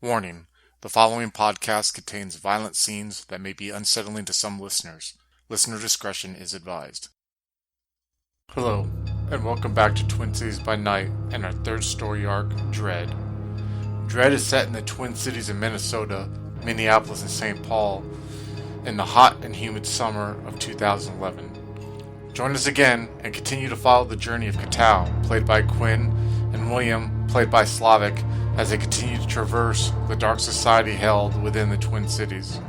Warning: the following podcast contains violent scenes that may be unsettling to some listeners. Listener discretion is advised. Hello, and welcome back to Twin Cities by Night and our third story arc, Dread. Dread is set in the Twin Cities of Minnesota, Minneapolis, and St. Paul in the hot and humid summer of 2011. Join us again and continue to follow the journey of Katao, played by Quinn, and William, played by Slavic, as they continue to traverse the dark society held within the Twin Cities.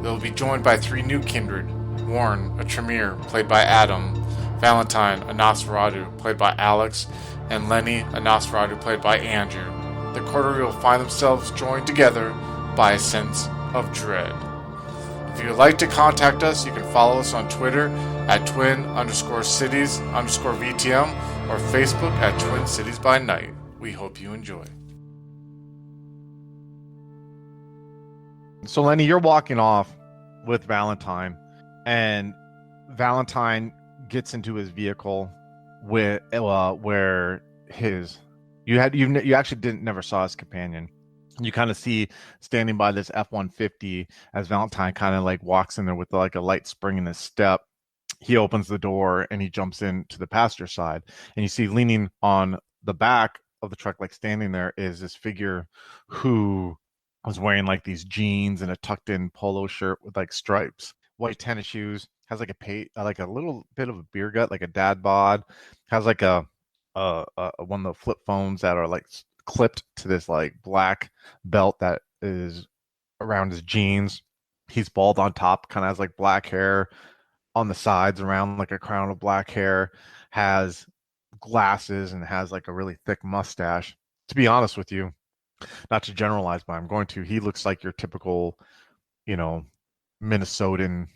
They will be joined by three new kindred: Warren, a Tremere, played by Adam; Valentine, a Nosferatu, played by Alex; and Lenny, a Nosferatu, played by Andrew. The coterie will find themselves joined together by a sense of dread. If you would like to contact us, you can follow us on Twitter at twin_cities_VTM or Facebook at Twin Cities by Night. We hope you enjoy. So Lenny, you're walking off with Valentine, and Valentine gets into his vehicle with where you actually never saw his companion. You kind of see standing by this F-150 as Valentine kind of like walks in there with like a light spring in his step. He opens the door and he jumps into the passenger side, and you see leaning on the back of the truck, like standing there, is this figure who was wearing like these jeans and a tucked in polo shirt with like stripes, white tennis shoes, has like a little bit of a beer gut, like a dad bod, has like a one of the flip phones that are like clipped to this like black belt that is around his jeans. He's bald on top, kind of has like black hair on the sides around like a crown of black hair, has glasses, and has like a really thick mustache. To be honest with you, not to generalize, but I'm going to, he looks like your typical, Minnesotan,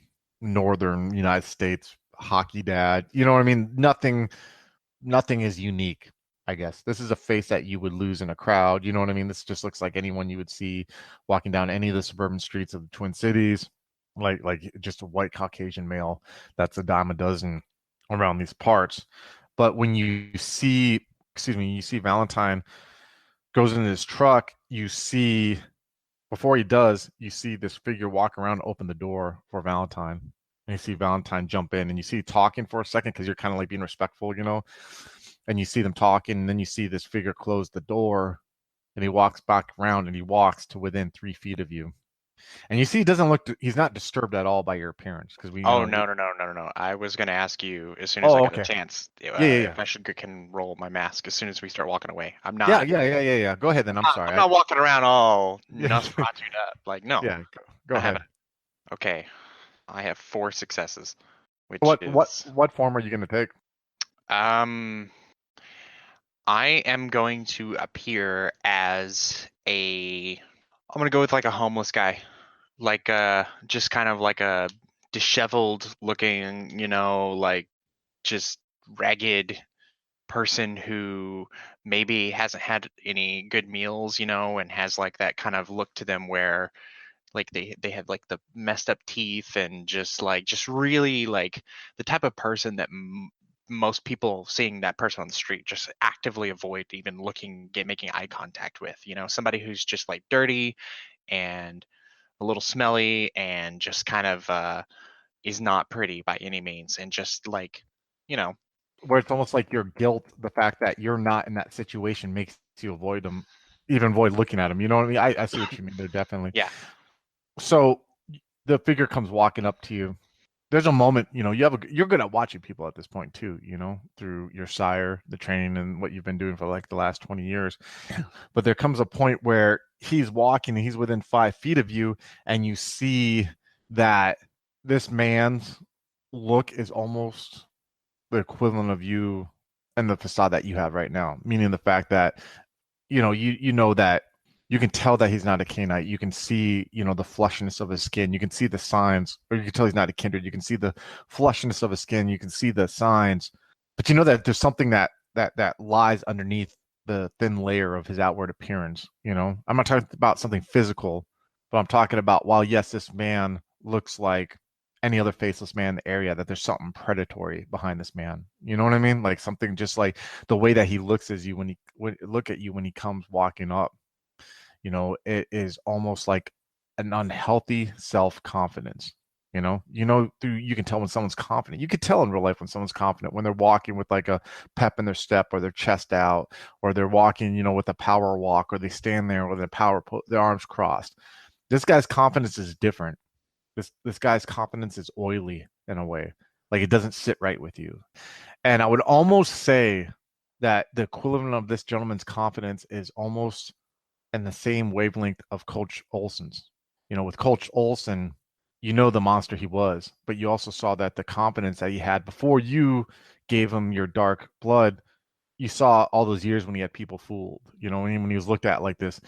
northern United States hockey dad. You know what I mean? Nothing is unique, I guess. This is a face that you would lose in a crowd. You know what I mean? This just looks like anyone you would see walking down any of the suburban streets of the Twin Cities, like just a white Caucasian male that's a dime a dozen around these parts. But when you see Valentine goes into his truck, before he does, you see this figure walk around and open the door for Valentine. And you see Valentine jump in, and you see talking for a second because you're kind of like being respectful, and you see them talking, and then you see this figure close the door, and he walks back around, and he walks to within 3 feet of you. And you see he's not disturbed at all by your appearance, because No. I was going to ask you as soon as I Oh, got a okay. chance Yeah. if I can roll my mask as soon as we start walking away. Yeah. Go ahead then. I'm sorry. I'm not walking around all Yeah. Nosferatu'd up. Like, no. Yeah. Go I ahead. haven't. Okay. I have 4 successes, which What is form are you going to take? I am going to appear as I'm going to go with like a homeless guy. Like just kind of like a disheveled looking, like just ragged person who maybe hasn't had any good meals, and has like that kind of look to them where like they have like the messed up teeth, and just really like the type of person that most people seeing that person on the street just actively avoid even making eye contact with, somebody who's just like dirty and a little smelly and just kind of is not pretty by any means, and just like, you know Where it's almost like your guilt, the fact that you're not in that situation makes you avoid them, even avoid looking at them. You know what I mean? I see what you mean there, definitely. yeah. So the figure comes walking up to you. There's a moment, you're good at watching people at this point too, through your sire, the training, and what you've been doing for like the last 20 years. But there comes a point where he's walking and he's within 5 feet of you, and you see that this man's look is almost the equivalent of you and the facade that you have right now, meaning the fact that you know that you can tell that he's not a Canite. You can see, the flushness of his skin. You can see the signs, or you can tell he's not a Kindred. You can see the flushness of his skin. You can see the signs, but you know that there's something that lies underneath the thin layer of his outward appearance. I'm not talking about something physical, but I'm talking about, while yes, this man looks like any other faceless man in the area, that there's something predatory behind this man. You know what I mean? Like something just like the way that he looks at you when he comes walking up. it is almost like an unhealthy self-confidence. You can tell when someone's confident. You could tell in real life when someone's confident when they're walking with like a pep in their step, or their chest out, or they're walking, with a power walk, or they stand there with their arms crossed. This guy's confidence is different. This guy's confidence is oily in a way. Like it doesn't sit right with you. And I would almost say that the equivalent of this gentleman's confidence is almost in the same wavelength of Coach Olson's. With Coach Olson, the monster he was, but you also saw that the confidence that he had before you gave him your dark blood, you saw all those years when he had people fooled, when he was looked at like this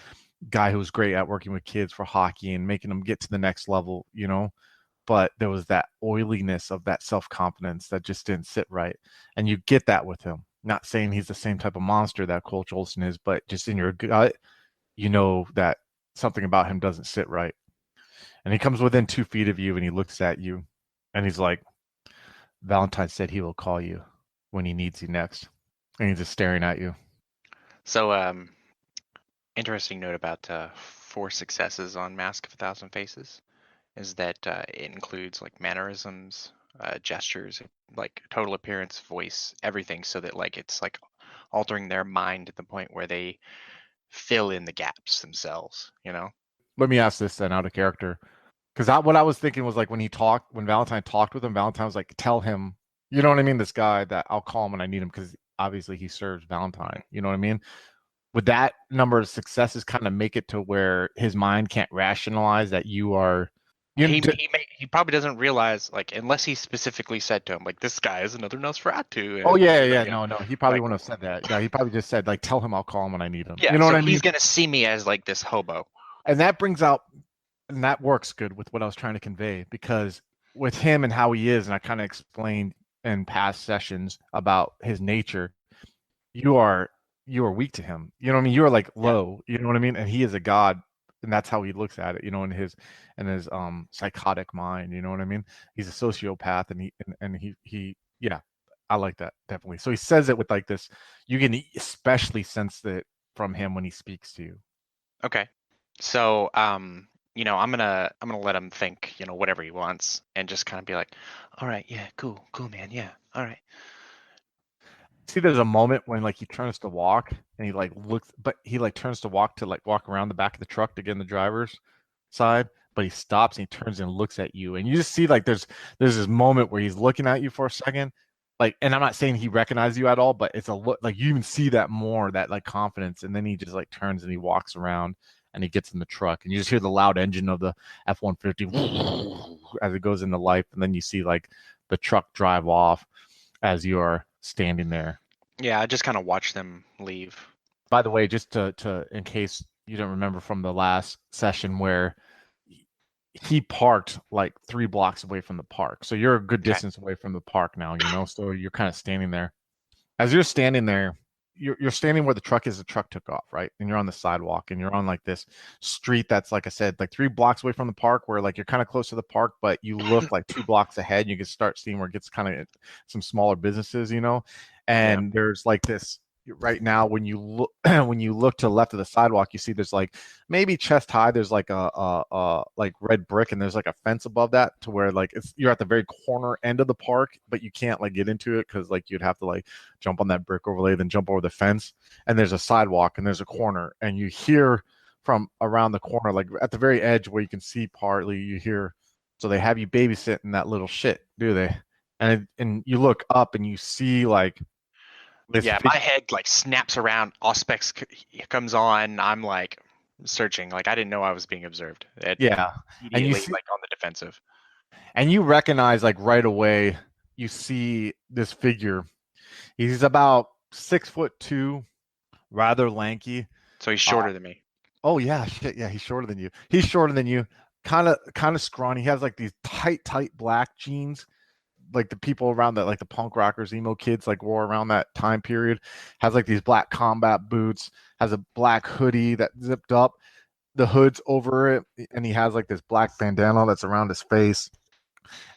guy who was great at working with kids for hockey and making them get to the next level, but there was that oiliness of that self-confidence that just didn't sit right. And you get that with him. Not saying he's the same type of monster that Coach Olson is, but just in your gut, that something about him doesn't sit right. And he comes within 2 feet of you and he looks at you and he's like, Valentine said he will call you when he needs you next. And he's just staring at you. So, interesting note about 4 successes on Mask of a Thousand Faces is that it includes like mannerisms, gestures, like total appearance, voice, everything, so that like it's like altering their mind to the point where they fill in the gaps themselves. Let me ask this then, out of character. Because what I was thinking was like when Valentine talked with him, Valentine was like, tell him, you know what I mean? This guy that I'll call him when I need him, because obviously he serves Valentine. You know what I mean? Would that number of successes kind of make it to where his mind can't rationalize that you are? He probably doesn't realize, like, unless he specifically said to him, like, this guy is another Nosferatu. Oh yeah, and, yeah, you know, no, he probably like, wouldn't have said that. No, he probably just said like, tell him I'll call him when I need him. yeah. You know what So I mean? he's gonna see me as like this hobo. And that brings out, and that works good with what I was trying to convey, because with him and how he is, and I kind of explained in past sessions about his nature, you are weak to him. You know what I mean? You are like Yeah. low. You know what I mean? And he is a god, and that's how he looks at it. In his psychotic mind. You know what I mean? He's a sociopath, and he yeah, I like that definitely. So he says it with like this. You can especially sense it from him when he speaks to you. Okay. So, I'm gonna let him think, whatever he wants, and just kind of be like, all right, yeah, cool, man, yeah, all right. See, there's a moment when like he turns to walk and he like looks, but he like turns to walk walk around the back of the truck to get in the driver's side, but he stops and he turns and looks at you, and you just see like there's this moment where he's looking at you for a second, like, and I'm not saying he recognizes you at all, but it's a look like you even see that more, that like confidence, and then he just like turns and he walks around and he gets in the truck, and you just hear the loud engine of the F-150 as it goes into life, and then you see like the truck drive off as you are standing there. Yeah, I just kind of watch them leave. By the way, just to in case you don't remember from the last session, where he parked like 3 blocks away from the park. So you're a good Okay. distance away from the park now, so you're kind of standing there. As you're standing there, you're standing where the truck is. The truck took off, right? And you're on the sidewalk, and you're on like this street that's, like I said, like 3 blocks away from the park, where like you're kind of close to the park, but you look like 2 blocks ahead. You can start seeing where it gets kind of some smaller businesses, and there's like this right now when you look when you look to the left of the sidewalk, you see there's like maybe chest high, there's like a like red brick, and there's like a fence above that, to where like you're at the very corner end of the park, but you can't like get into it because like you'd have to like jump on that brick overlay, then jump over the fence, and there's a sidewalk and there's a corner, and you hear from around the corner, like at the very edge where you can see partly, you hear, so they have you babysitting that little shit, do they? And you look up and you see like this Yeah, my head like snaps around. Auspex comes on. I'm like searching. Like I didn't know I was being observed. yeah, and you Immediately, see, like on the defensive. and you recognize like right away, you see this figure. He's about 6'2", rather lanky. So he's shorter than me. Oh yeah, shit, yeah, he's shorter than you. He's shorter than you. Kind of scrawny. He has like these tight black jeans, like the people around that, like the punk rockers, emo kids, like wore around that time period. Has like these black combat boots. Has a black hoodie that zipped up. The hood's over it, and he has like this black bandana that's around his face.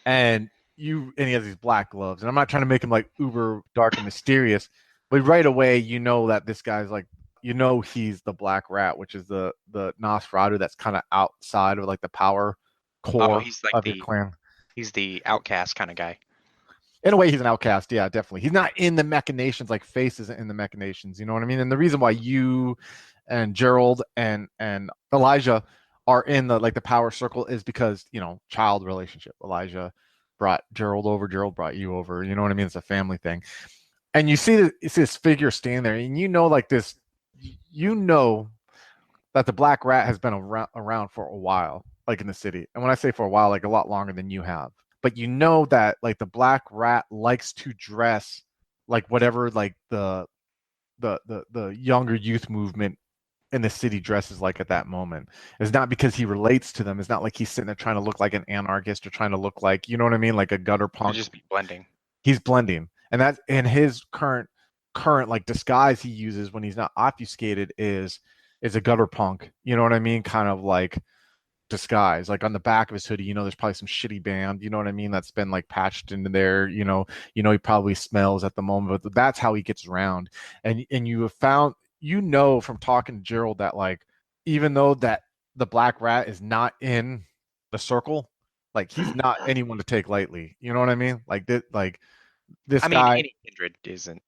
And he has these black gloves. And I'm not trying to make him like uber dark and mysterious, but right away you know that this guy's like you know he's the Black Rat, which is the Nosferatu that's kind of outside of like the power Oh, core he's like of your clan. he's the outcast kind of guy. In a way, he's an outcast. Yeah, definitely. He's not in the machinations like Face isn't in the machinations. You know what I mean? And the reason why you and Gerald and Elijah are in the like the power circle is because child relationship. Elijah brought Gerald over. Gerald brought you over. You know what I mean? It's a family thing. And you see this figure standing there, and like this, you know that the Black Rat has been around for a while, like in the city. And when I say for a while, like a lot longer than you have. But you know that like the Black Rat likes to dress like whatever like the younger youth movement in the city dresses like at that moment. It's not because he relates to them. It's not like he's sitting there trying to look like an anarchist or trying to look like, you know what I mean, like a gutter He'll punk. just be blending. He's blending, and that's in his current like disguise he uses when he's not obfuscated is a gutter punk. You know what I mean? Kind of like disguise. Like on the back of his hoodie, there's probably some shitty band, you know what I mean, that's been like patched into there, he probably smells at the moment, but that's how he gets around. And you have found, from talking to Gerald, that like even though that the Black Rat is not in the circle, like he's not anyone to take lightly. You know what I mean? Like this I mean, guy. any Kindred isn't,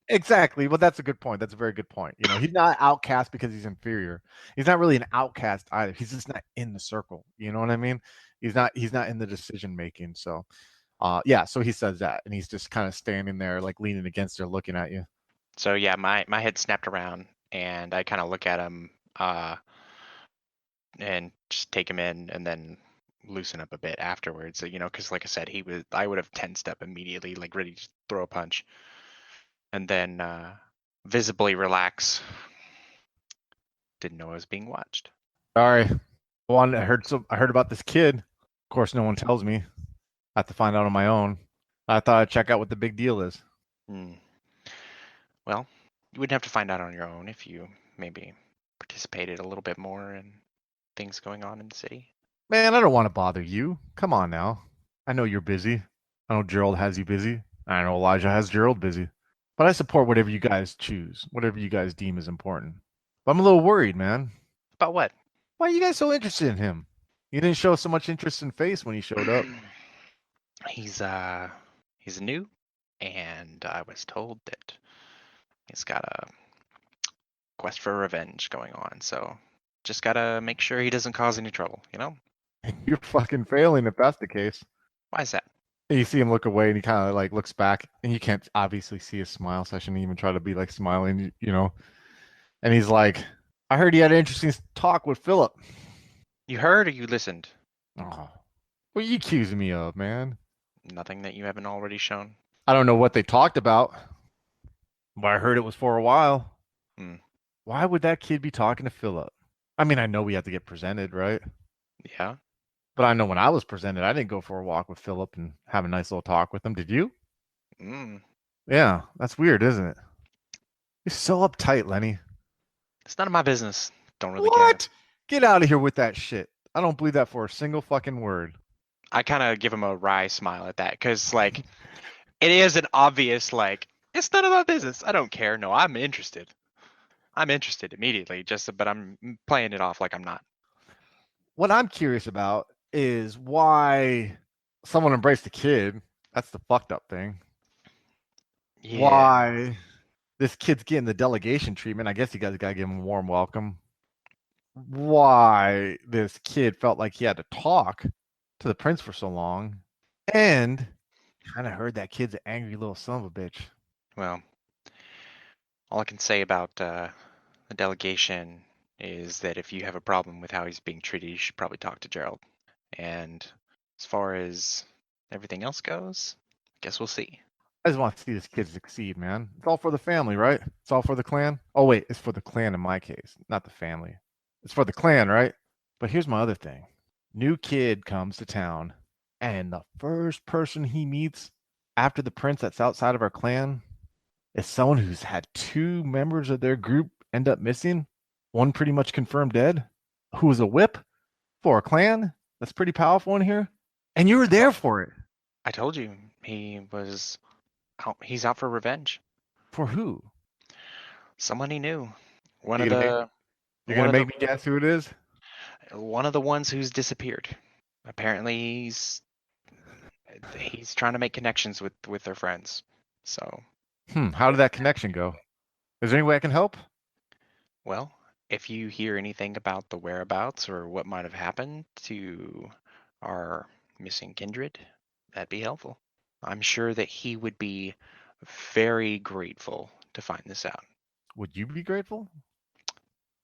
Exactly. Well, that's a good point. That's a very good point. He's not outcast because he's inferior. He's not really an outcast either. He's just not in the circle. You know what I mean? He's not in the decision making. So yeah, so he says that, and he's just kind of standing there like leaning against her looking at you. So yeah, my head snapped around and I kind of look at him and just take him in and then loosen up a bit afterwards. So, because like I said, I would have tensed up immediately, like ready to throw a punch. And then visibly relax. Didn't know I was being watched. Sorry. Well, I heard about this kid. Of course, no one tells me. I have to find out on my own. I thought I'd check out what the big deal is. Well, you wouldn't have to find out on your own if you maybe participated a little bit more in things going on in the city. Man, I don't want to bother you. Come on now. I know you're busy. I know Gerald has you busy. I know Elijah has Gerald busy. But I support whatever you guys choose, whatever you guys deem is important. But I'm a little worried, man. About what? Why are you guys so interested in him? You didn't show so much interest in Face when he showed up. He's new, and I was told that he's got a quest for revenge going on. So just gotta make sure he doesn't cause any trouble. You're fucking failing if that's the case. Why is that? And you see him look away, and he kind of like looks back, and you can't obviously see his smile, so I shouldn't even try to be like smiling, And he's like, I heard you had an interesting talk with Philip. You heard or you listened? Oh, what are you accusing me of, man? Nothing that you haven't already shown. I don't know what they talked about, but I heard it was for a while. Why would that kid be talking to Philip? I mean, I know we have to get presented, right? Yeah. But I know when I was presented, I didn't go for a walk with Philip and have a nice little talk with him. Did you? Yeah, that's weird, isn't it? You're so uptight, Lenny. It's none of my business. Don't really What? care. Get out of here with that shit. I don't believe that for a single fucking word. I kind of give him a wry smile at that because, like, it is an obvious, like, it's none of my business. I don't care. No, I'm interested. I'm interested immediately, but I'm playing it off like I'm not. What I'm curious about is why someone embraced the kid. That's the fucked up thing. Yeah. Why this kid's getting the delegation treatment. I guess you guys gotta give him a warm welcome. Why this kid felt like he had to talk to the prince for so long. And kind of heard that kid's an angry little son of a bitch. Well, all I can say about the delegation is that if you have a problem with how he's being treated, you should probably talk to Gerald. And as far as everything else goes, I guess we'll see. I just want to see this kid succeed, man. It's all for the family, right? It's all for the clan. Oh, wait, it's for the clan in my case, not the family. It's for the clan, right? But here's my other thing. New kid comes to town, and the first person he meets after the prince that's outside of our clan is someone who's had 2 members of their group end up missing, one pretty much confirmed dead, who was a whip for a clan that's pretty powerful in here, and you were there for it. I told you he's out for revenge. For who? Someone he knew. One You of gonna make the you're one gonna of the make me guess who it is? one of the ones who's disappeared. Apparently, he's trying to make connections with their friends. So, How did that connection go? Is there any way I can help? well, if you hear anything about the whereabouts or what might have happened to our missing kindred, that'd be helpful. I'm sure that he would be very grateful to find this out. Would you be grateful?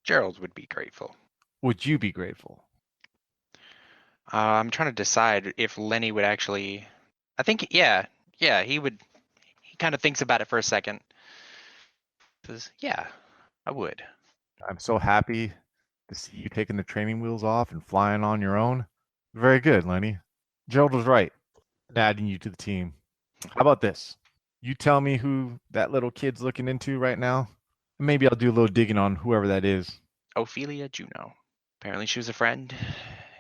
Gerald would be grateful. Would you be grateful? I'm trying to decide if Lenny would actually. I think, yeah, he would. He kind of thinks about it for a second. Says, yeah, I would. I'm so happy to see you taking the training wheels off and flying on your own. Very good, Lenny. Gerald was right in adding you to the team. How about this? You tell me who that little kid's looking into right now. Maybe I'll do a little digging on whoever that is. Ophelia Juno. Apparently, she was a friend.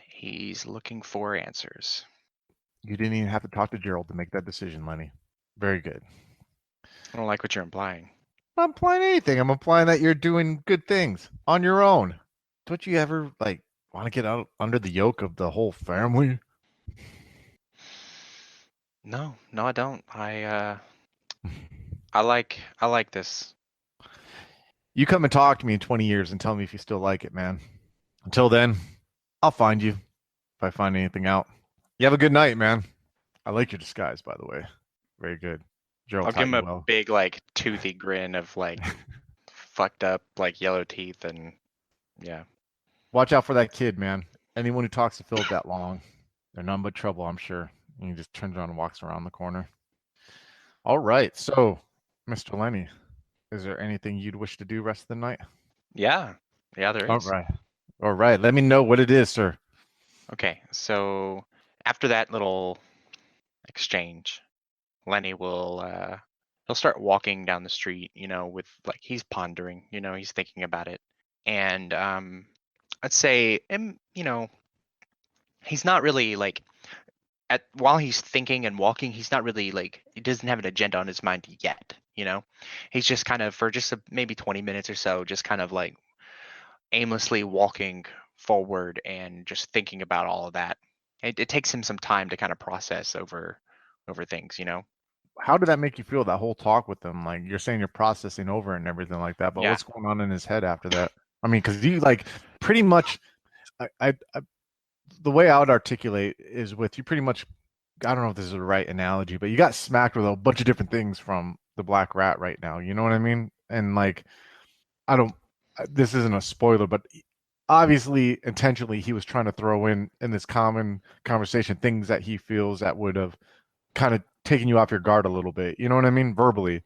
He's looking for answers. You didn't even have to talk to Gerald to make that decision, Lenny. Very good. I don't like what you're implying. I'm not implying anything. I'm implying that you're doing good things on your own. Don't you ever want to get out under the yoke of the whole family? No, I don't. I like this. You come and talk to me in 20 years and tell me if you still like it, man. Until then, I'll find you if I find anything out. You have a good night, man. I like your disguise, by the way. Very good. Gerald I'll give taught him you a well. big, like, toothy grin of like fucked up, like yellow teeth, and yeah. Watch out for that kid, man. Anyone who talks to Philip that long, they're none but trouble, I'm sure. And he just turns around and walks around the corner. All right. So, Mr. Lenny, is there anything you'd wish to do rest of the night? Yeah, there All is. right. All right. Let me know what it is, sir. Okay, so after that little exchange, Lenny will he'll start walking down the street, with like he's pondering, he's thinking about it. And I'd say he's not really like at while he's thinking and walking, he's not really like he doesn't have an agenda on his mind yet, He's just kind of for just maybe 20 minutes or so, just kind of like aimlessly walking forward and just thinking about all of that. It takes him some time to kind of process over things. How did that make you feel, that whole talk with him? Like, you're saying you're processing over and everything like that, but Yeah. what's going on in his head after that? I mean, because you pretty much, I the way I would articulate is with you pretty much, I don't know if this is the right analogy, but you got smacked with a bunch of different things from the Black Rat right now. You know what I mean? And like, I don't, this isn't a spoiler, but obviously intentionally he was trying to throw in this common conversation things that he feels that would have kind of taken you off your guard a little bit. You know what I mean? Verbally,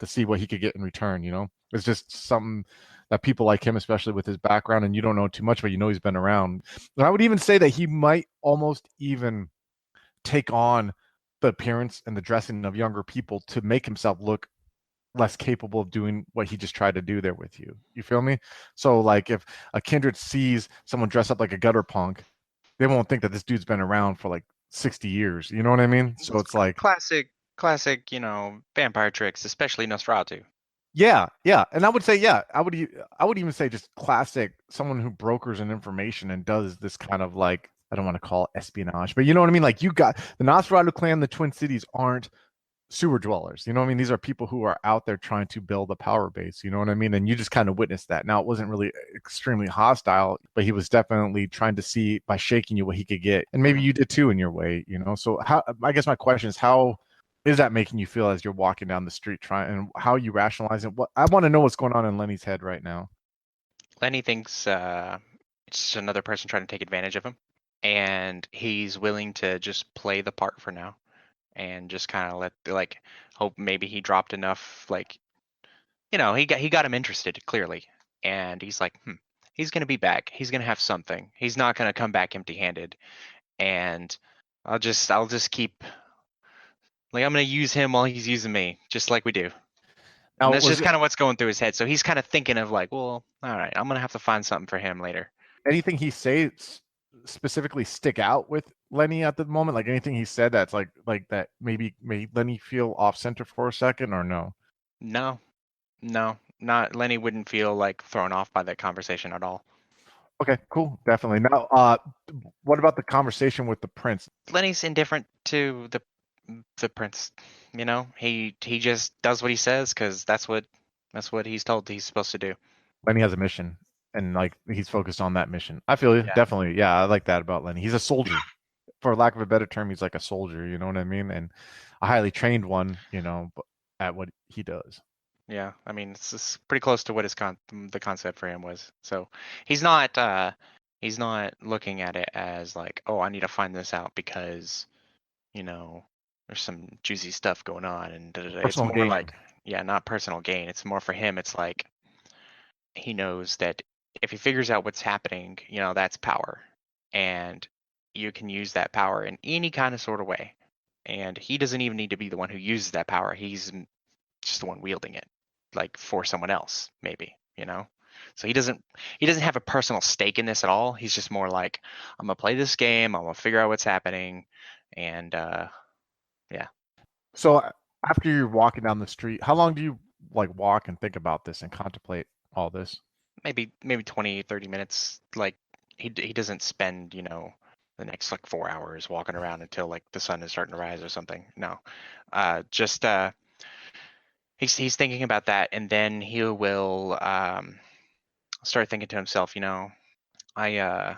to see what he could get in return. It's just something that people like him, especially with his background, and you don't know too much, but he's been around. And I would even say that he might almost even take on the appearance and the dressing of younger people to make himself look less capable of doing what he just tried to do there with you. You feel me? So like if a Kindred sees someone dress up like a gutter punk, they won't think that this dude's been around for like 60 years. You know what I mean? So it's like, Classic, vampire tricks, especially Nosferatu. yeah. And I would say, yeah, I would even say just classic, someone who brokers an information and does this kind of like, I don't want to call it espionage, but you know what I mean? Like, you got the Nosferatu clan, the Twin Cities aren't sewer dwellers. You know what I mean? These are people who are out there trying to build a power base. You know what I mean? And you just kind of witnessed that. Now, it wasn't really extremely hostile, but he was definitely trying to see by shaking you what he could get. And maybe you did too in your way. So how, I guess my question is, how is that making you feel as you're walking down the street trying, and how you rationalize it? What I want to know, what's going on in Lenny's head right now. Lenny thinks it's just another person trying to take advantage of him, and he's willing to just play the part for now, and just kind of hope maybe he dropped enough, like he got him interested clearly, and he's like, he's gonna be back. He's gonna have something. He's not gonna come back empty-handed, and I'll just keep like I'm gonna use him while he's using me, just like we do. And Now, that's was just kind of what's going through his head. So he's kind of thinking of like, well, all right, I'm gonna have to find something for him later. anything he say specifically stick out with Lenny at the moment? Like anything he said that's like that maybe made Lenny feel off center for a second, or no? No, no. not Lenny wouldn't feel like thrown off by that conversation at all. Okay, cool, definitely. Now, what about the conversation with the prince? Lenny's indifferent to the prince. You know, he just does what he says because that's what he's told he's supposed to do. Lenny has a mission, and like he's focused on that mission. I feel you, Yeah. definitely. Yeah, I like that about Lenny. He's a soldier, for lack of a better term. He's like a soldier. You know what I mean? And a highly trained one. At what he does. Yeah, I mean it's pretty close to what the concept for him was. So he's not looking at it as like, oh, I need to find this out because there's some juicy stuff going on and da, da, da. It's Personal more gain. like, yeah, not personal gain. It's more for him. It's like he knows that if he figures out what's happening, that's power, and you can use that power in any kind of sort of way. And he doesn't even need to be the one who uses that power. He's just the one wielding it, like for someone else, maybe. So he doesn't have a personal stake in this at all. He's just more like, I'm gonna play this game, I'm gonna figure out what's happening, and yeah. So after you're walking down the street, how long do you like walk and think about this and contemplate all this? Maybe 20, 30 minutes. Like he doesn't spend, the next like 4 hours walking around until like the sun is starting to rise or something. No. Just he's thinking about that, and then he will start thinking to himself, I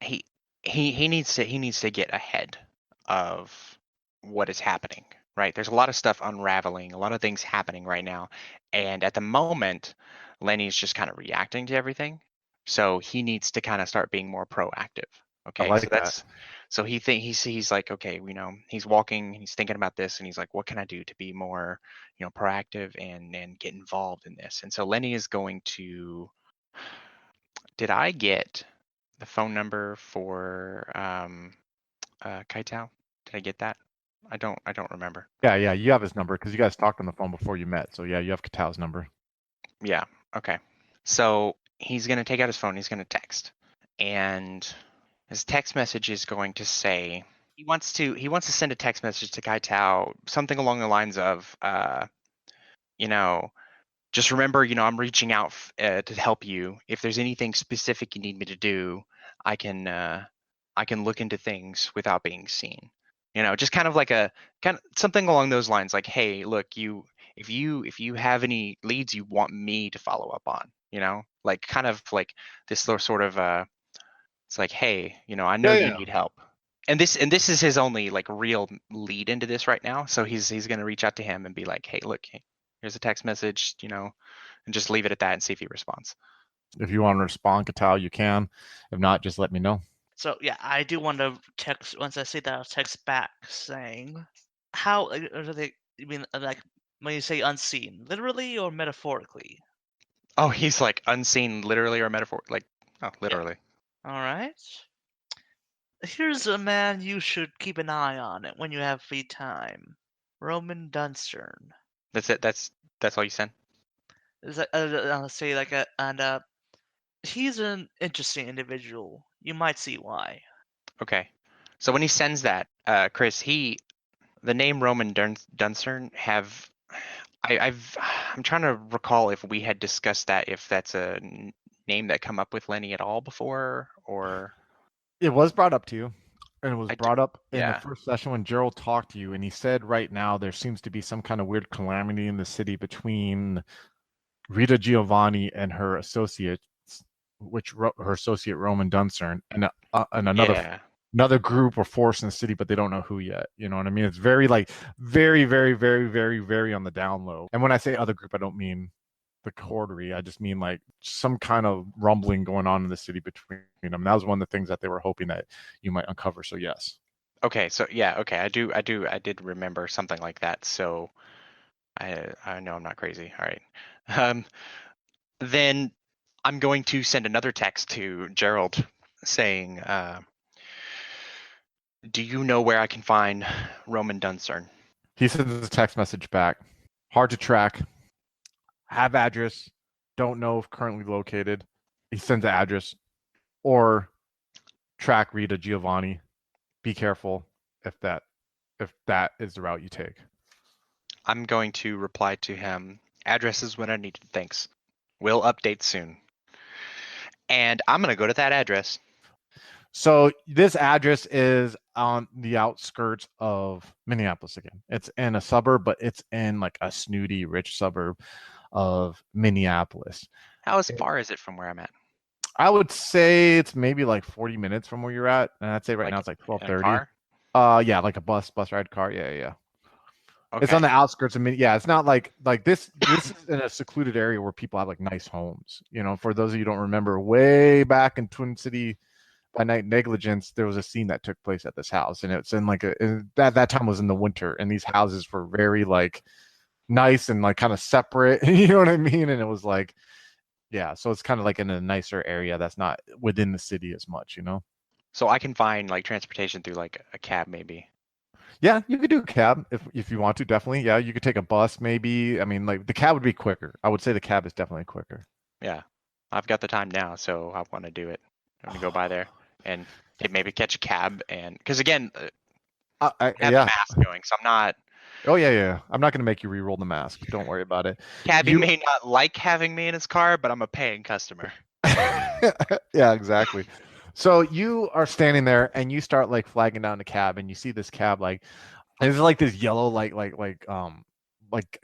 he he needs to get ahead of what is happening, right? There's a lot of stuff unraveling, a lot of things happening right now, and at the moment Lenny's just kind of reacting to everything, so he needs to kind of start being more proactive. I Okay, so like that. he's like, okay, he's walking, he's thinking about this, and he's like, what can I do to be more proactive and get involved in this? And so Lenny is going to, did I get the phone number for Kaitao? Did I get that? I don't remember. Yeah, you have his number because you guys talked on the phone before you met. So yeah, you have Katao's number. Yeah. Okay. So he's gonna take out his phone. He's gonna text, and his text message is going to say he wants to send a text message to Kaitao, something along the lines of, you know, just remember, I'm reaching out to help you. If there's anything specific you need me to do, I can look into things without being seen. Just kind of like a kind of something along those lines. Like, hey, look, if you have any leads you want me to follow up on, like kind of like this sort of it's like, hey, I know Yeah, you yeah. need help. And this is his only like real lead into this right now. So he's gonna reach out to him and be like, hey, look, here's a text message, and just leave it at that and see if he responds. If you want to respond, Katao, you can. If not, just let me know. So yeah, I do want to text once I see that. I'll text back saying, "How do they? You mean like when you say unseen, literally or metaphorically?" Oh, he's like unseen, literally or metaphor, like, oh, literally. All right. Here's a man you should keep an eye on when you have free time. Roman Dunstern. That's it. That's all you send. Is that I'll say like a and he's an interesting individual. You might see why. Okay. So when he sends that, Chris, the name Roman Duncern I'm trying to recall if we had discussed that, if that's a name that come up with Lenny at all before, or It was brought up to you, and it was I d- brought up in the yeah. first session when Gerald talked to you, and he said right now there seems to be some kind of weird calamity in the city between Rita Giovanni and her associates, her associate Roman Duncern, and Yeah. another group or force in the city, but they don't know who yet. You know what I mean? It's very like very, very, very, very, very on the down low. And when I say other group, I don't mean the coterie. I just mean like some kind of rumbling going on in the city between them. That was one of the things that they were hoping that you might uncover. So yes. Okay. So yeah. Okay. I did remember something like that. So I know I'm not crazy. All right. Um, then I'm going to send another text to Gerald saying, do you know where I can find Roman Duncern? He sends a text message back. Hard to track. Have address. Don't know if currently located. He sends the address. Or track Rita Giovanni. Be careful if that is the route you take. I'm going to reply to him Address is what I needed. Thanks. We'll update soon. And I'm gonna go to that address. So this address is on the outskirts of Minneapolis again. It's in a suburb, but it's in like a snooty, rich suburb of Minneapolis. How far is it from where I'm at? I would say it's maybe like 40 minutes from where you're at. And I'd say right Like now it's like in a 12:30. car? Yeah, like a bus ride car. Yeah. It's Okay. on the outskirts of yeah, it's not like this is in a secluded area where people have like nice homes. For those of you who don't remember, way back in Twin City by Night Negligence, there was a scene that took place at this house, and it's in like that time was in the winter, and these houses were very like nice and like kind of separate. You know what I mean? And it was like, yeah, so it's kind of like in a nicer area that's not within the city as much. So I can find like transportation through like a cab maybe. Yeah, you could do a cab if you want to, definitely. Yeah, you could take a bus maybe. I mean, like the cab would be quicker. I would say the cab is definitely quicker. Yeah. I've got the time now, so I want to do it. I'm gonna go by there and maybe catch a cab, and because again, I have a Yeah. mask going, so I'm not. Oh yeah. I'm not gonna make you re-roll the mask. Don't worry about it. Cabby may not like having me in his car, but I'm a paying customer. Yeah, exactly. So you are standing there and you start like flagging down the cab, and you see this cab like it's like this yellow like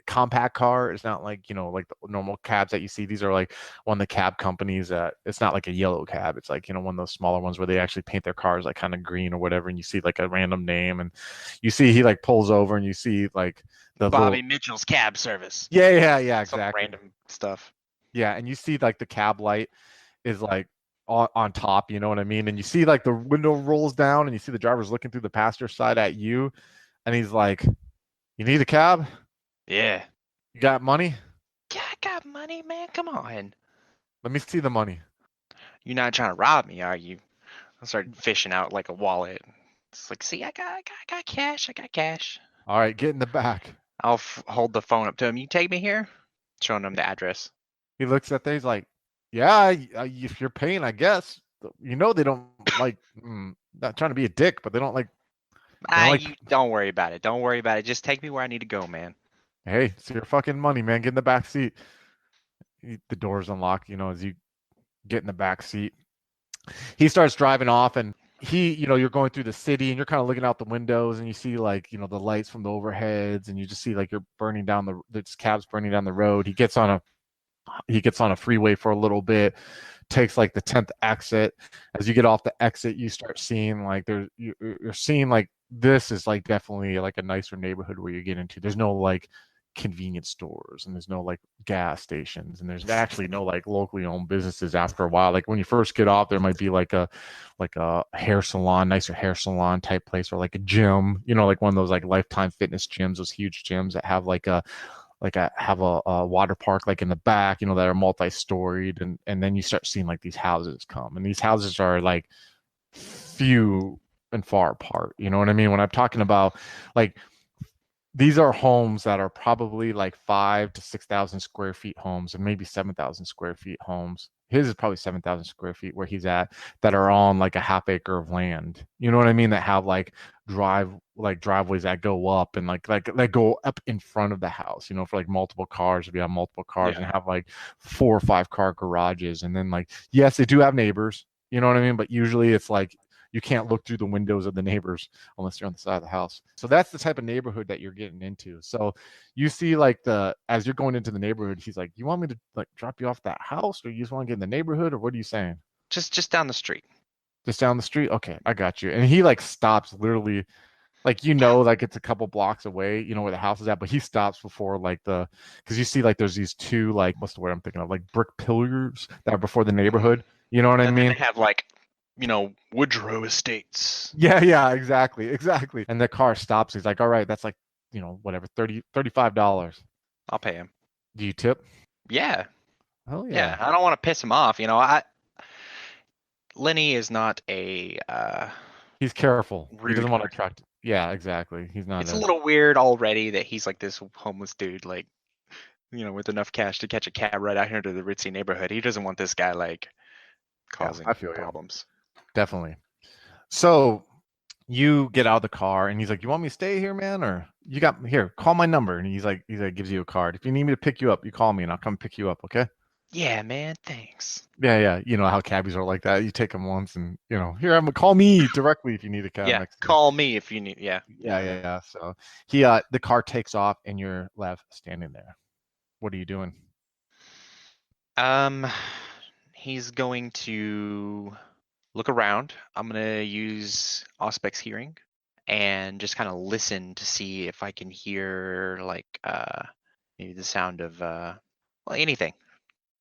compact car. It's not like like the normal cabs that you see. These are like one of the cab companies that it's not like a yellow cab. It's like one of those smaller ones where they actually paint their cars like kind of green or whatever, and you see like a random name, and you see he like pulls over, and you see like the Bobby Mitchell's cab service. Yeah, Some exactly. random stuff. Yeah, and you see like the cab light is like on top, you know what I mean? And you see like the window rolls down, and you see the driver's looking through the passenger side at you, and he's like, "You need a cab? Yeah. You got money? Yeah, I got money, man. Come on. Let me see the money." You're not trying to rob me, are you? I started fishing out like a wallet. It's like, see, I got cash. I got cash. All right, get in the back. I'll hold the phone up to him. You take me here? Showing him the address. He looks at things like, "Yeah, if you're paying, I guess." They don't like, not trying to be a dick, but they don't like, You don't worry about it. Don't worry about it. Just take me where I need to go, man. "Hey, it's your fucking money, man. Get in the back seat." The doors unlock, as you get in the back seat. He starts driving off, and you're going through the city, and you're kind of looking out the windows, and you see like, the lights from the overheads, and you just see like you're burning down this cab's burning down the road. He gets on a freeway for a little bit, takes like the 10th exit. As you get off the exit, you start seeing like you're seeing like this is like definitely like a nicer neighborhood where you get into. There's no like convenience stores, and there's no like gas stations, and there's actually no like locally owned businesses after a while. Like when you first get off, there might be like a hair salon, nicer hair salon type place, or like a gym, like one of those like Lifetime Fitness gyms, those huge gyms that have have a water park like in the back, that are multi-storied, and then you start seeing like these houses come, and these houses are like few and far apart. You know what I mean? When I'm talking about like these are homes that are probably like 5,000 to 6,000 square feet homes, and maybe 7,000 square feet homes. His is probably 7,000 square feet where he's at, that are on like a half acre of land. You know what I mean? That have like driveways that go up, and like that go up in front of the house, for like multiple cars. If you have multiple cars, Yeah. and have like 4 or 5 car garages. And then like, yes, they do have neighbors, you know what I mean? But usually it's like you can't look through the windows of the neighbors unless you're on the side of the house. So that's the type of neighborhood that you're getting into. So you see like as you're going into the neighborhood, he's like, "You want me to like drop you off that house, or you just want to get in the neighborhood, or what are you saying?" Just down the street. Just down the street? Okay, I got you. And he like stops literally, like, like it's a couple blocks away, where the house is at, but he stops before like because you see like there's these 2 like, what's the word I'm thinking of, like brick pillars that are before the neighborhood. You know what I mean? They have like, Woodrow Estates. Yeah, exactly. And the car stops. He's like, "All right, that's like, whatever, $35. I'll pay him. Do you tip?" Yeah. Oh Yeah. I don't want to piss him off. Lenny is not a. He's careful. He doesn't want to rude. attract. Yeah, exactly. He's not. It's a little weird already that he's like this homeless dude, like, with enough cash to catch a cab right out here to the ritzy neighborhood. He doesn't want this guy like causing I feel you. problems. Definitely. So You get out of the car and he's like, "You want me to stay here, man? Or you got here, call my number." And he's like, gives you a card. "If you need me to pick you up, you call me and I'll come pick you up, okay?" Yeah, man. Thanks. Yeah. You know how cabbies are like that. You take them once and, here, call me directly if you need a cab Yeah. next day. Call me if you need. Yeah. Yeah. So the car takes off and you're left standing there. What are you doing? He's going to look around. I'm gonna use Auspex hearing and just kind of listen to see if I can hear like maybe the sound of well, anything.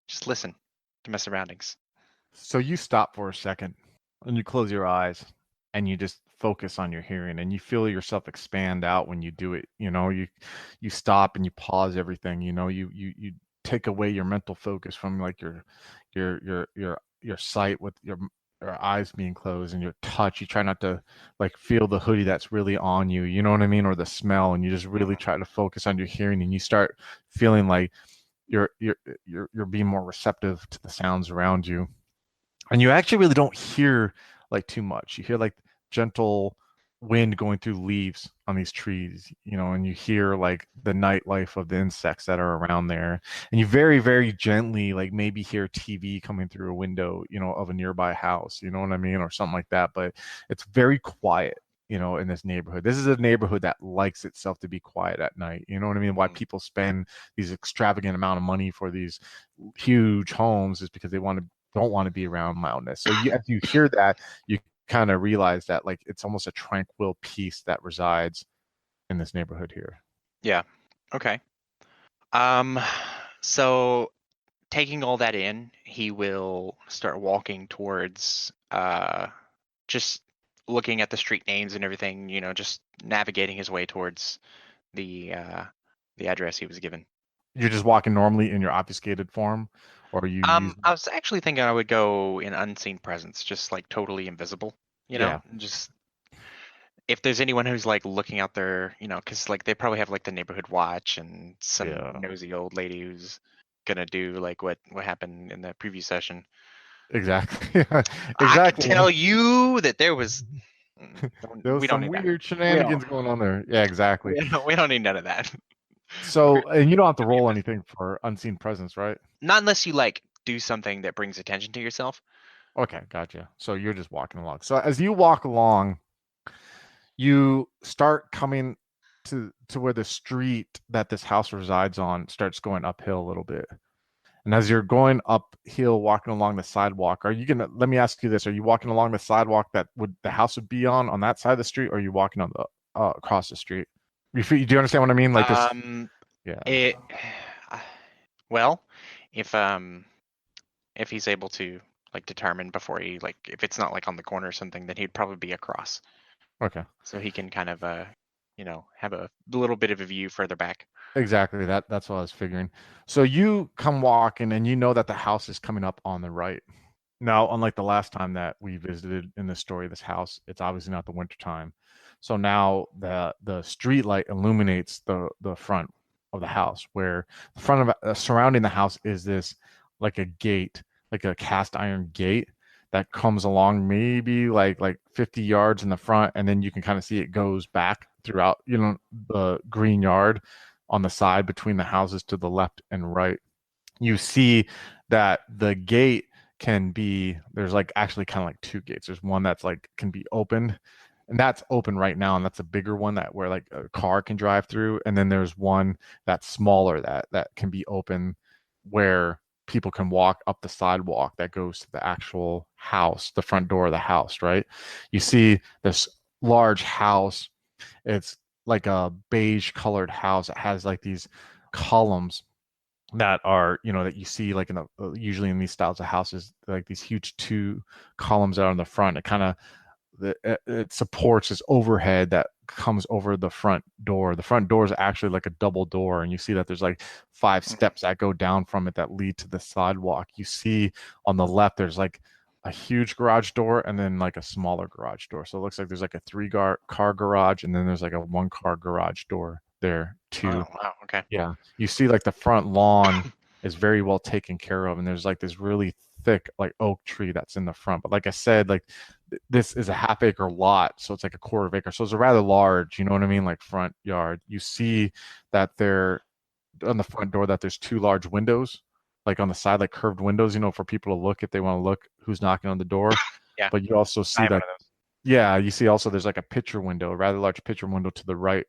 Just listen to my surroundings. So you stop for a second and you close your eyes and you just focus on your hearing and you feel yourself expand out when you do it. You stop and you pause everything. You take away your mental focus from like your sight with your eyes being closed and your touch. You try not to like feel the hoodie that's really on you, you know what I mean, or the smell, and you just really try to focus on your hearing and you start feeling like you're you're you're being more receptive to the sounds around you, and you actually really don't hear like too much. You hear like gentle wind going through leaves on these trees, and you hear like the nightlife of the insects that are around there. And you very, very gently like maybe hear TV coming through a window, of a nearby house, you know what I mean, or something like that. But it's very quiet, in this neighborhood. This is a neighborhood that likes itself to be quiet at night. You know what I mean? Why people spend these extravagant amount of money for these huge homes is because they don't want to be around loudness. So as you hear that, you kind of realize that like it's almost a tranquil peace that resides in this neighborhood here. Yeah. Okay. So taking all that in, he will start walking towards just looking at the street names and everything, just navigating his way towards the address he was given. You're just walking normally in your obfuscated form, or are you using... I was actually thinking I would go in unseen presence, just like totally invisible, Yeah. just if there's anyone who's like looking out there, because like they probably have like the neighborhood watch and some Yeah. nosy old lady who's gonna do like what happened in the previous session. Exactly. I can tell you that there was there was we don't some need that. weird shenanigans going on there. Yeah, exactly. We don't need none of that. So, and you don't have to roll anything for unseen presence, right? Not unless you like do something that brings attention to yourself. Okay, gotcha. So you're just walking along. So as you walk along, you start coming to where the street that this house resides on starts going uphill a little bit. And as you're going uphill, walking along the sidewalk, let me ask you this, are you walking along the sidewalk that the house would be on that side of the street, or are you walking on the across the street? Do you understand what I mean? Like this. Yeah. Well, if he's able to like determine before he like if it's not like on the corner or something, then he'd probably be across. Okay. So he can kind of have a little bit of a view further back. Exactly. That's what I was figuring. So you come walking and you know that the house is coming up on the right. Now, unlike the last time that we visited in the story of this house, it's obviously not the winter time. So now the street light illuminates the front of the house, where the front of surrounding the house is this like a gate, like a cast iron gate that comes along maybe like 50 yards in the front, and then you can kind of see it goes back throughout, the green yard on the side between the houses to the left and right. You see that the gate there's like actually kind of like two gates. There's one that's like can be opened, and that's open right now, and that's a bigger one that where like a car can drive through. And then there's one that's smaller that can be open where people can walk up the sidewalk that goes to the actual house, the front door of the house, right? You see this large house. It's like a beige colored house. It has like these columns that are, that you see like usually in these styles of houses, like these huge two columns out on the front. It kind of it supports this overhead that comes over the front door. The front door is actually like a double door, and you see that there's like 5 steps that go down from it that lead to the sidewalk. You see on the left there's like a huge garage door and then like a smaller garage door. So it looks like there's like a 3-car garage, and then there's like a 1-car garage door there too. Oh, wow. Okay. Yeah. You see like the front lawn is very well taken care of, and there's like this really thick like oak tree that's in the front. But like I said, like this is a half acre lot, so it's like a quarter of acre. So it's a rather large, you know what I mean, like front yard. You see that there on the front door that there's two large windows, like on the side, like curved windows, you know, for people to look if they want to look who's knocking on the door. Yeah. But you also I see have one that, of those. yeah, you see also there's like a picture window, a rather large picture window to the right.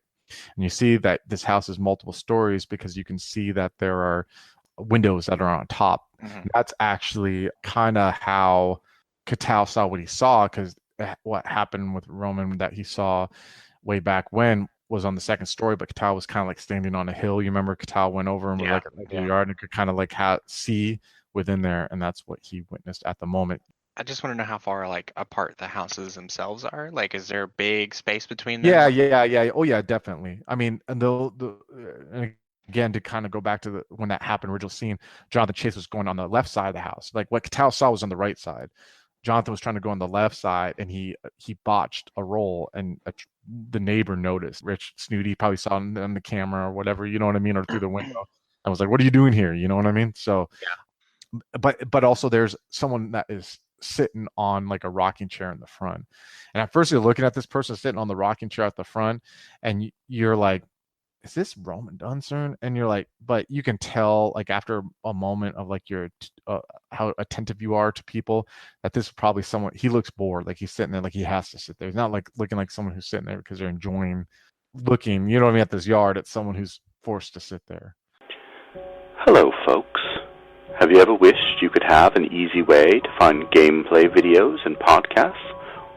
And you see that this house is multiple stories because you can see that there are windows that are on top. Mhm. That's actually kind of how Catal saw what he saw, because what happened with Roman that he saw way back when was on the second story, but Catal was kind of like standing on a hill. You remember Catal went over and was Yeah, like at the yeah. yard and could kind of like see within there, and that's what he witnessed at the moment. I just want to know how far like apart the houses themselves are. Like, is there a big space between them? Yeah. Oh yeah, definitely. I mean, and and again, to kind of go back to when that happened, original scene, Jonathan Chase was going on the left side of the house. Like what Catal saw was on the right side. Jonathan was trying to go on the left side, and he botched a roll, and the neighbor noticed. Rich Snooty probably saw him on the camera or whatever, you know what I mean, or through the window. I was like, "What are you doing here?" You know what I mean? So, but also there's someone that is sitting on like a rocking chair in the front, and at first you're looking at this person sitting on the rocking chair at the front, and you're like, is this Roman Dunsern? And you're like, but you can tell like after a moment of like your how attentive you are to people, that this is probably someone. He looks bored, like he's sitting there, like he has to sit there. He's not like looking like someone who's sitting there because they're enjoying looking, you know what I mean, at this yard. It's someone who's forced to sit there. Hello, folks. Have you ever wished you could have an easy way to find gameplay videos and podcasts,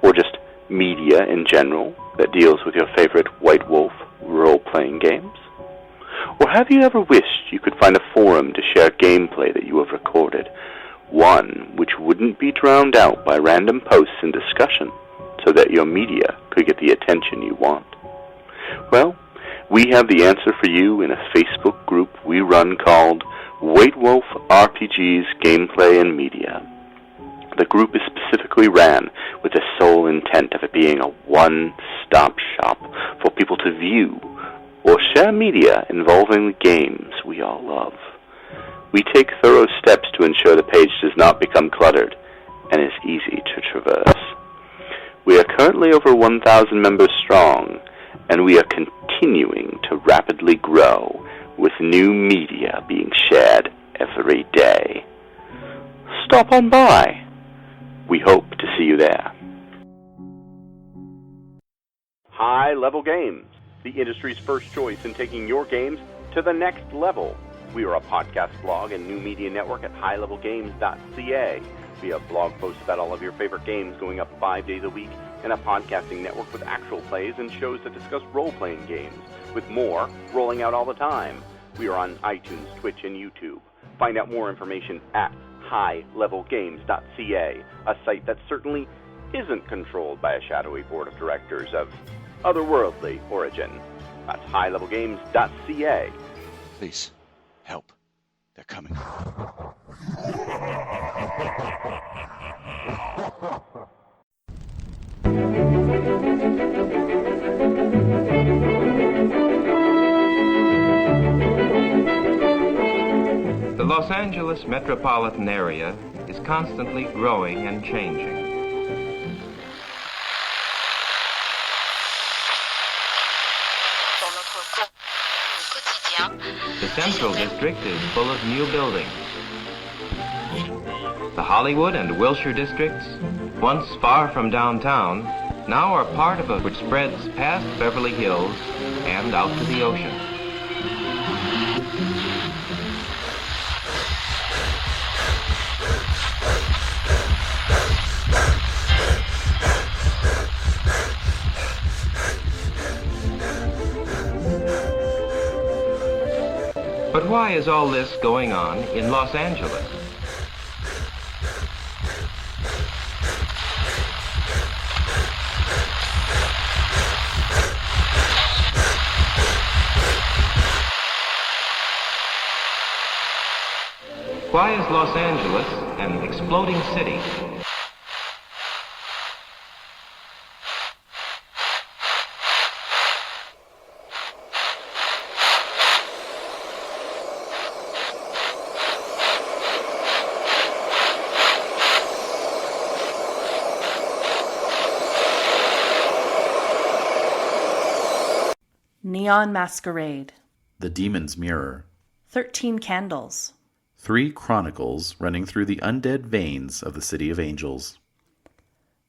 or just media in general that deals with your favorite White Wolf role-playing games? Or have you ever wished you could find a forum to share gameplay that you have recorded, one which wouldn't be drowned out by random posts and discussion, so that your media could get the attention you want? Well, we have the answer for you in a Facebook group we run called White Wolf RPGs Gameplay and Media. The group is specifically ran with the sole intent of it being a one-stop shop for people to view or share media involving the games we all love. We take thorough steps to ensure the page does not become cluttered and is easy to traverse. We are currently over 1,000 members strong, and we are continuing to rapidly grow with new media being shared every day. Stop on by. We hope to see you there. High Level Games, the industry's first choice in taking your games to the next level. We are a podcast blog and new media network at highlevelgames.ca. We have blog posts about all of your favorite games going up 5 days a week, and a podcasting network with actual plays and shows that discuss role-playing games, with more rolling out all the time. We are on iTunes, Twitch, and YouTube. Find out more information at highlevelgames.ca, a site that certainly isn't controlled by a shadowy board of directors of otherworldly origin. That's highlevelgames.ca. Please, help. They're coming. The Los Angeles metropolitan area is constantly growing and changing. The Central District is full of new buildings. The Hollywood and Wilshire districts, once far from downtown, now are part of it which spreads past Beverly Hills and out to the ocean. But why is all this going on in Los Angeles? Why is Los Angeles an exploding city? Neon Masquerade. The Demon's Mirror. 13 Candles. 3 chronicles running through the undead veins of the City of Angels.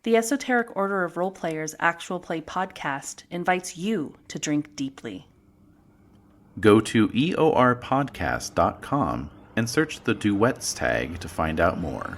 The Esoteric Order of Roleplayers Actual Play podcast invites you to drink deeply. Go to eorpodcast.com and search the duets tag to find out more.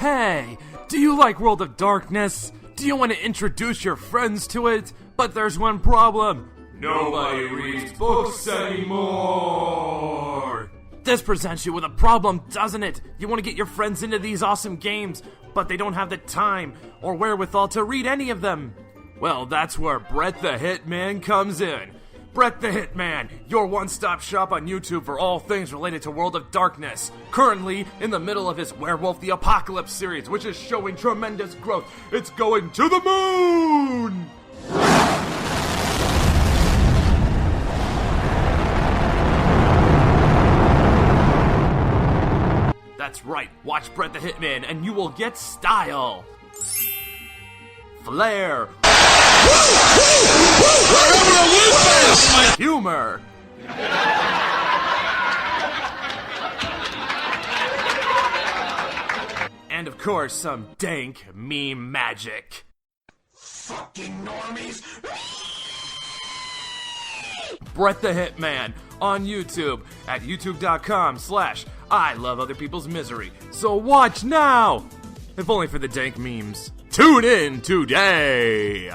Hey, do you like World of Darkness? Do you want to introduce your friends to it? But there's one problem. Nobody reads books anymore. This presents you with a problem, doesn't it? You want to get your friends into these awesome games, but they don't have the time or wherewithal to read any of them. Well, that's where Brett the Hitman comes in. Brett the Hitman, your one-stop shop on YouTube for all things related to World of Darkness. Currently in the middle of his Werewolf the Apocalypse series, which is showing tremendous growth. It's going to the moon! That's right, watch Brett the Hitman and you will get style. Flair. Humor. And of course, some dank meme magic. Fucking normies. Brett the Hitman on YouTube at youtube.com/I love other people's misery. So watch now! If only for the dank memes. Tune in today!